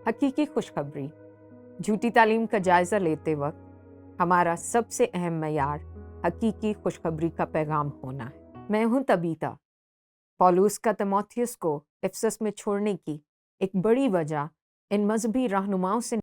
हकीकी खुशखबरी। झूठी तालीम का जायज़ा लेते वक्त हमारा सबसे अहम मयार हकीकी खुशखबरी का पैगाम होना है। मैं हूं तबीता। पौलुस का तीमुथियुस को इफिसस में छोड़ने की एक बड़ी वजह इन मजहबी रहनुमाओं से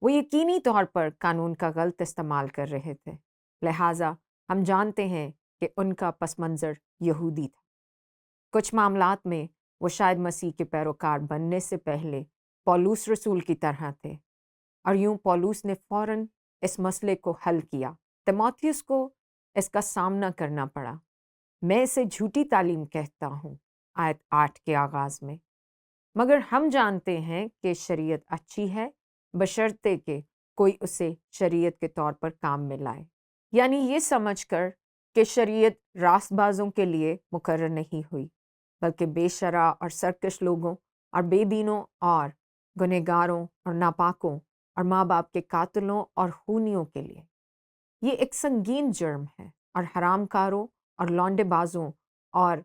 वो यकीनी तौर पर कानून का गलत इस्तेमाल कर रहे थे। लिहाजा हम जानते हैं कि उनका पस मंज़र यहूदी था। कुछ मामलात में वो शायद मसीह के पैरोकार बनने से पहले पौलुस रसूल की तरह थे, और यूं पौलुस ने फौरन इस मसले को हल किया। तीमुथियुस को इसका सामना करना पड़ा। मैं इसे झूठी तालीम कहता हूँ, आयत 8 के आगाज में। मगर हम जानते हैं कि शरीयत अच्छी है, बशर्ते कि कोई उसे शरीयत के तौर पर काम में लाए, यानी ये समझकर कि शरीयत रास्तबाजों के लिए मुकर्रर नहीं हुई, बल्कि बेशरा और सरकश लोगों और बेदीनों और गुनहगारों और नापाकों और माँ बाप के कातिलों और खूनियों के लिए। ये एक संगीन जुर्म है, और हरामकारों और लौंडेबाजों और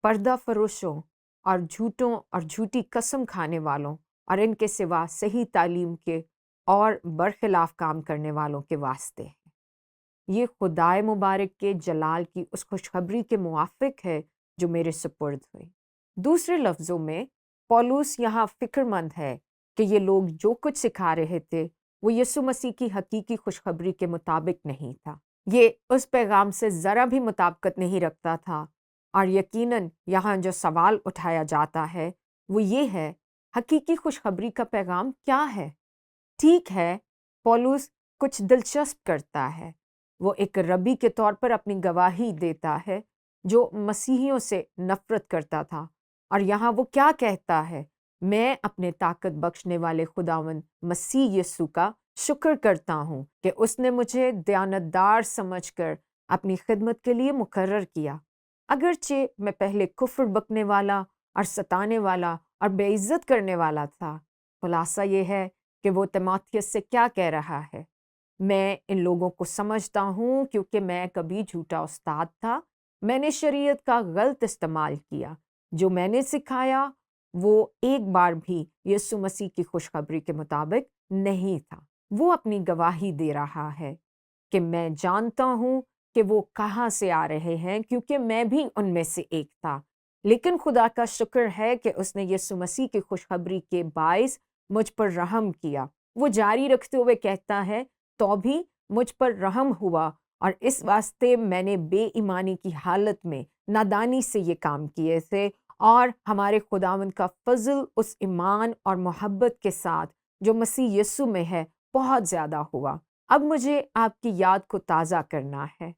पर्दा फरोशों और झूठों और झूठी कसम खाने वालों और इनके सिवा सही तालीम के और बरखिलाफ काम करने वालों के वास्ते है। ये खुदाए मुबारक के जलाल की उस खुशखबरी के मुआफिक है जो मेरे सुपुर्द हुई। दूसरे लफ्ज़ों में पौलुस यहाँ फिक्रमंद है कि ये लोग जो कुछ सिखा रहे थे वो यीशु मसीह की हकीकी खुशखबरी के मुताबिक नहीं था। ये उस पैगाम से ज़रा भी मुताबिकत नहीं रखता था। और यकीनन यहाँ जो सवाल उठाया जाता है वो ये है, हकीकी खुशखबरी का पैगाम क्या है? ठीक है, पौलुस कुछ दिलचस्प करता है। वो एक रबी के तौर पर अपनी गवाही देता है जो मसीहियों से नफरत करता था, और यहाँ वो क्या कहता है? मैं अपने ताकत बख्शने वाले खुदावंद मसीह यीशु का शुक्र करता हूँ कि उसने मुझे दयानतदार समझकर अपनी खिदमत के लिए मुकर्रर किया। अगरचे मैं पहले कुफ्र बकने वाला और सताने वाला और बेइज्जत करने वाला था। खुलासा ये है कि वो तीमुथियुस से क्या कह रहा है। मैं इन लोगों को समझता हूँ क्योंकि मैं कभी झूठा उस्ताद था। मैंने शरीयत का गलत इस्तेमाल किया। जो मैंने सिखाया वो एक बार भी यीशु मसीह की खुशखबरी के मुताबिक नहीं था। वो अपनी गवाही दे रहा है कि मैं जानता हूँ कि वो कहाँ से आ रहे हैं, क्योंकि मैं भी उनमें से एक था। लेकिन खुदा का शुक्र है कि उसने यीशु मसीह की खुशखबरी के बाइस मुझ पर रहम किया। वो जारी रखते हुए कहता है, तो भी मुझ पर रहम हुआ, और इस वास्ते मैंने बेईमानी की हालत में नादानी से ये काम किए थे, और हमारे खुदावंद का फजल उस ईमान और मोहब्बत के साथ जो मसीह यीशु में है बहुत ज़्यादा हुआ। अब मुझे आपकी याद को ताज़ा करना है।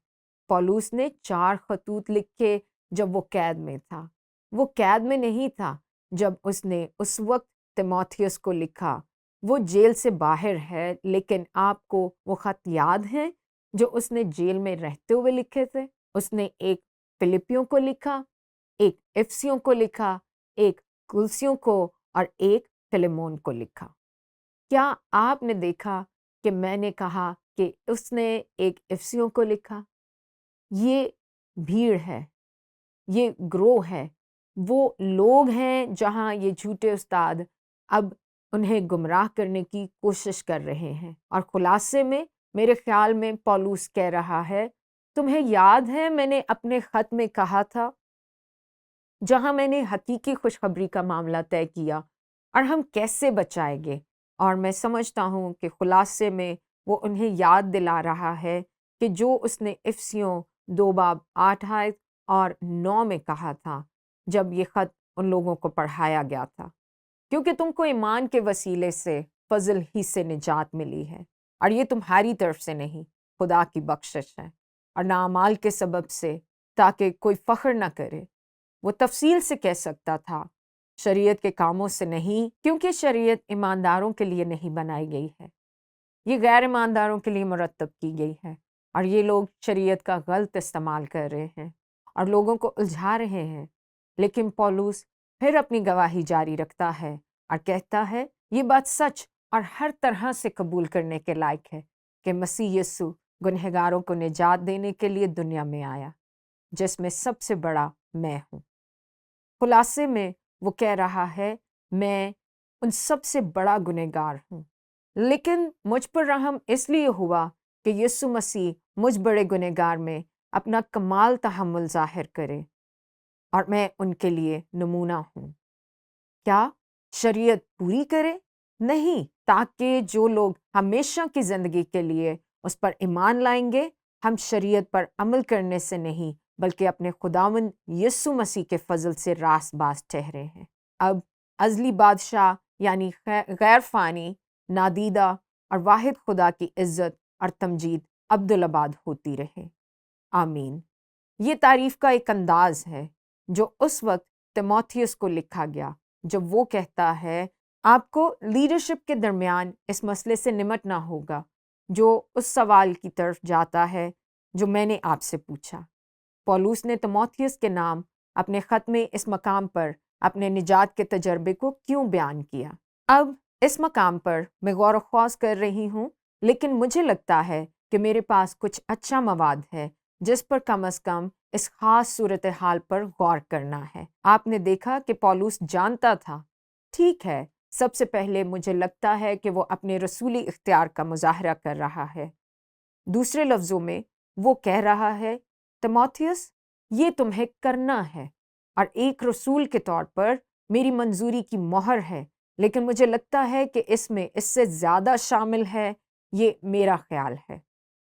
पौलुस ने 4 खतूत लिखे जब वो कैद में था। वो कैद में नहीं था जब उसने उस वक्त तीमुथियुस को लिखा। वो जेल से बाहर है, लेकिन आपको वो खत याद हैं जो उसने जेल में रहते हुए लिखे थे? उसने एक फिलिपियों को लिखा, एक इफिसियों को लिखा, एक कुलसियों को और एक फिलेमोन को लिखा। क्या आपने देखा कि मैंने कहा कि उसने एक इफिसियों को लिखा? ये भीड़ है, ये ग्रोह है, वो लोग हैं जहां ये झूठे उस्ताद अब उन्हें गुमराह करने की कोशिश कर रहे हैं। और खुलासे में मेरे ख्याल में पौलुस कह रहा है, तुम्हें याद है मैंने अपने खत में कहा था, जहां मैंने हकीकी खुशखबरी का मामला तय किया और हम कैसे बचाएंगे। और मैं समझता हूँ कि खुलासे में वो उन्हें याद दिला रहा है कि जो उसने इफिसियों 2 बाब 8 आयत और 9 में कहा था जब ये खत उन लोगों को पढ़ाया गया था, क्योंकि तुमको ईमान के वसीले से फजल ही से निजात मिली है, और ये तुम्हारी तरफ से नहीं, खुदा की बख्शिश है, और ना अमाल के सबब से, ताकि कोई फख्र न करे। वो तफसील से कह सकता था, शरीयत के कामों से नहीं, क्योंकि शरीयत ईमानदारों के लिए नहीं बनाई गई है, ये गैर ईमानदारों के लिए मुरतब की गई है। और ये लोग शरीयत का गलत इस्तेमाल कर रहे हैं और लोगों को उलझा रहे हैं। लेकिन पौलुस फिर अपनी गवाही जारी रखता है और कहता है, ये बात सच और हर तरह से कबूल करने के लायक है कि मसीह यीशु गुनहगारों को निजात देने के लिए दुनिया में आया, जिसमें सबसे बड़ा मैं हूँ। खुलासे में वो कह रहा है, मैं उन सबसे बड़ा गुनहगार हूँ, लेकिन मुझ पर रहम इसलिए हुआ कि यीशु मसीह मुझ बड़े गुनहगार में अपना कमाल तहम्मुल ज़ाहिर करे, और मैं उनके लिए नमूना हूँ। क्या शरीयत पूरी करे? नहीं, ताकि जो लोग हमेशा की ज़िंदगी के लिए उस पर ईमान लाएंगे, हम शरीयत पर अमल करने से नहीं बल्कि अपने खुदावंद यीशु मसीह के फजल से रासबाज ठहरे हैं। अब अज़ली बादशाह यानी गैर फ़ानी, नादीदा और वाहिद खुदा की इज़्ज़त और तमजीद अब्दुल-आबाद होती रहे। आमीन। ये तारीफ़ का एक अंदाज़ है जो उस वक्त तिमोथियस को लिखा गया जब वो कहता है, आपको लीडरशिप के दरमियान इस मसले से निमटना होगा जो उस सवाल की तरफ जाता है जो मैंने आपसे पूछा। पौलुस ने तिमोथियस के नाम अपने ख़त में इस मकाम पर अपने निजात के तजर्बे को क्यों बयान किया? अब इस मकाम पर मैं गौर ख्वास कर रही हूँ, लेकिन मुझे लगता है कि मेरे पास कुछ अच्छा मवाद है जिस पर कम से कम इस खास सूरत हाल पर गौर करना है। आपने देखा कि पौलुस जानता था। ठीक है, सबसे पहले मुझे लगता है कि वो अपने रसूली इख्तियार का मुजाहरा कर रहा है। दूसरे लफ्ज़ों में वो कह रहा है, तिमोथियस, ये तुम्हें करना है और एक रसूल के तौर पर मेरी मंजूरी की मोहर है, लेकिन मुझे लगता है कि इसमें इससे ज़्यादा शामिल है। ये मेरा ख्याल है।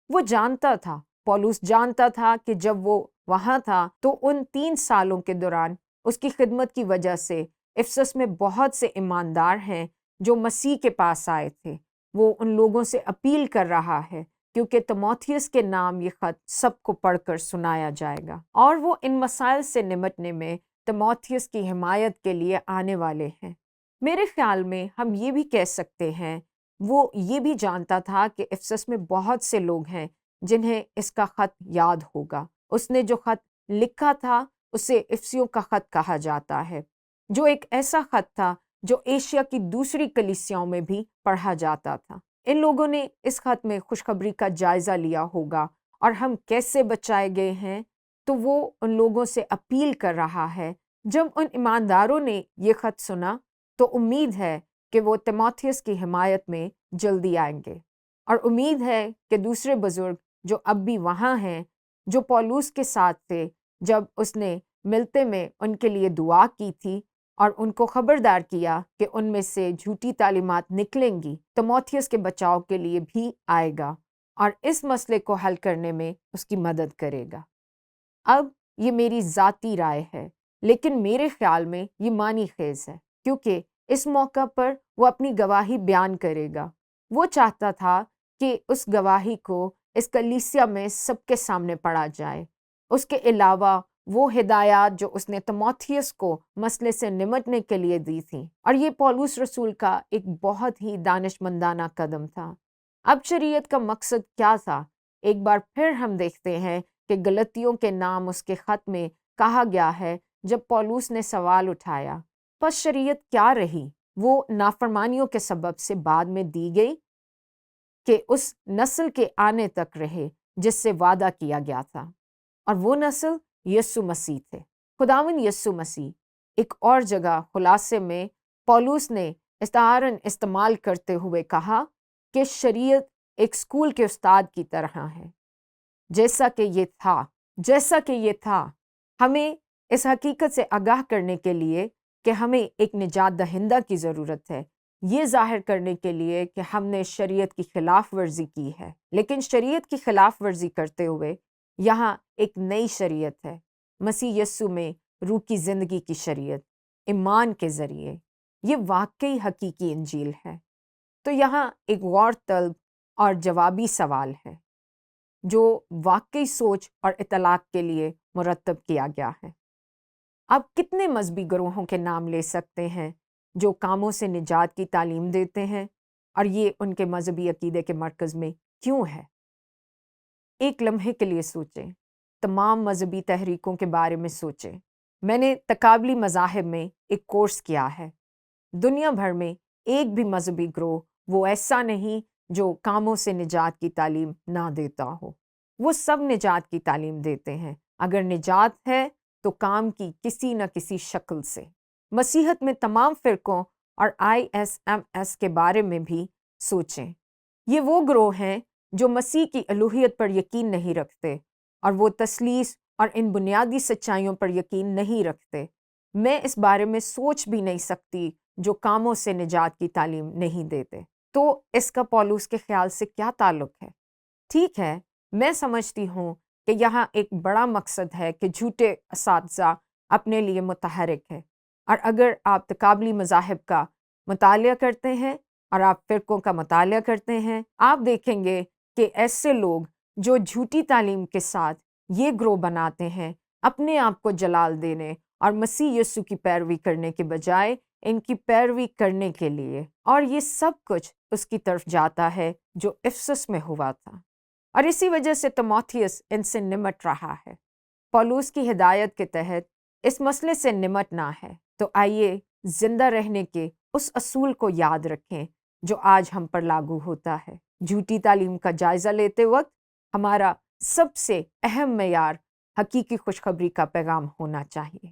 वो जानता था, पौलुस जानता था कि जब वो वहाँ था तो उन 3 सालों के दौरान उसकी खिदमत की वजह से इफसस में बहुत से ईमानदार हैं जो मसीह के पास आए थे। वो उन लोगों से अपील कर रहा है क्योंकि तिमोथियस के नाम ये ख़त सबको पढ़कर सुनाया जाएगा, और वो इन मसाइल से निमटने में तिमोथियस की हिमायत के लिए आने वाले हैं। मेरे ख्याल में हम ये भी कह सकते हैं, वो ये भी जानता था कि इफसस में बहुत से लोग हैं जिन्हें इसका ख़त याद होगा। उसने जो ख़त लिखा था उसे इफसियों का ख़त कहा जाता है, जो एक ऐसा ख़त था जो एशिया की दूसरी कलीसियाओं में भी पढ़ा जाता था। इन लोगों ने इस ख़त में खुशखबरी का जायज़ा लिया होगा और हम कैसे बचाए गए हैं, तो वो उन लोगों से अपील कर रहा है। जब उन ईमानदारों ने ये ख़त सुना तो उम्मीद है कि वो तिमोथियस की हिमायत में जल्दी आएंगे, और उम्मीद है कि दूसरे बुजुर्ग जो अब भी वहाँ हैं, जो पौलुस के साथ थे जब उसने मिलते में उनके लिए दुआ की थी और उनको खबरदार किया कि उनमें से झूठी तालीमात निकलेंगी, तिमोथियस के बचाव के लिए भी आएगा और इस मसले को हल करने में उसकी मदद करेगा। अब ये मेरी ज़ाती राय है, लेकिन मेरे ख्याल में ये मानी खेज है, क्योंकि इस मौका पर वो अपनी गवाही बयान करेगा। वो चाहता था कि उस गवाही को इस कलीसिया में सबके सामने पढ़ा जाए। उसके अलावा वो हिदायत जो उसने तिमोथियस को मसले से निमटने के लिए दी थी, और ये पौलुस रसूल का एक बहुत ही दानिशमंदाना कदम था। अब शरीयत का मकसद क्या था? एक बार फिर हम देखते हैं कि गलतियों के नाम उसके ख़त में कहा गया है जब पौलुस ने सवाल उठाया, पर शरीयत क्या रही? वो नाफरमानियों के सबब से बाद में दी गई कि उस नस्ल के आने तक रहे जिससे वादा किया गया था, और वो नस्ल यीशु मसीह थे, खुदावंद यीशु मसीह। एक और जगह खुलासे में पौलुस ने इस्तारन इस्तेमाल करते हुए कहा कि शरीयत एक स्कूल के उस्ताद की तरह है। जैसा कि ये था, हमें इस हकीकत से आगाह करने के लिए कि हमें एक निजात दहिंदा की ज़रूरत है, ये जाहिर करने के लिए कि हमने शरीयत की खिलाफ वर्जी की है। लेकिन शरीयत की खिलाफ वर्जी करते हुए यहाँ एक नई शरीयत है, मसीह यस्सु में रूह की ज़िंदगी की शरीयत, ईमान के ज़रिए। ये वाकई हकीकी इंजील है। तो यहाँ एक गौर तलब और जवाबी सवाल है जो वाकई सोच और इतलाक के लिए मुरतब किया गया है। आप कितने मजहबी ग्रोहों के नाम ले सकते हैं जो कामों से निजात की तालीम देते हैं, और ये उनके मजहबी अकीदे के मरकज़ में क्यों है? एक लम्हे के लिए सोचें, तमाम मजहबी तहरीकों के बारे में सोचें। मैंने तकाबली मज़ाहिब में एक कोर्स किया है। दुनिया भर में एक भी मजहबी ग्रोह वो ऐसा नहीं جو کاموں سے نجات کی تعلیم نہ دیتا ہو۔ وہ سب نجات کی تعلیم دیتے ہیں، اگر نجات ہے تو کام کی کسی نہ کسی شکل سے۔ مسیحت میں تمام فرقوں اور ISMS کے بارے میں بھی سوچیں۔ یہ وہ گروہ ہیں جو مسیح کی الوہیت پر یقین نہیں رکھتے اور وہ تثلیث اور ان بنیادی سچائیوں پر یقین نہیں رکھتے۔ میں اس بارے میں سوچ بھی نہیں سکتی جو کاموں سے نجات کی تعلیم نہیں دیتے۔ تو اس کا پولس کے خیال سے کیا تعلق ہے؟ ٹھیک ہے، میں سمجھتی ہوں کہ یہاں ایک بڑا مقصد ہے کہ جھوٹے اساتذہ اپنے لیے متحرک ہے، اور اگر آپ تقابلی مذاہب کا مطالعہ کرتے ہیں اور آپ فرقوں کا مطالعہ کرتے ہیں، آپ دیکھیں گے کہ ایسے لوگ جو جھوٹی تعلیم کے ساتھ یہ گروہ بناتے ہیں، اپنے آپ کو جلال دینے اور مسیح یسوع کی پیروی کرنے کے بجائے ان کی پیروی کرنے کے لیے، اور یہ سب کچھ اس کی طرف جاتا ہے جو افسس میں ہوا تھا، اور اسی وجہ سے تیموتھیوس ان سے نمٹ رہا ہے۔ پولس کی ہدایت کے تحت اس مسئلے سے نمٹنا ہے، تو آئیے زندہ رہنے کے اس اصول کو یاد رکھیں جو آج ہم پر لاگو ہوتا ہے۔ جھوٹی تعلیم کا جائزہ لیتے وقت ہمارا سب سے اہم معیار حقیقی خوشخبری کا پیغام ہونا چاہیے۔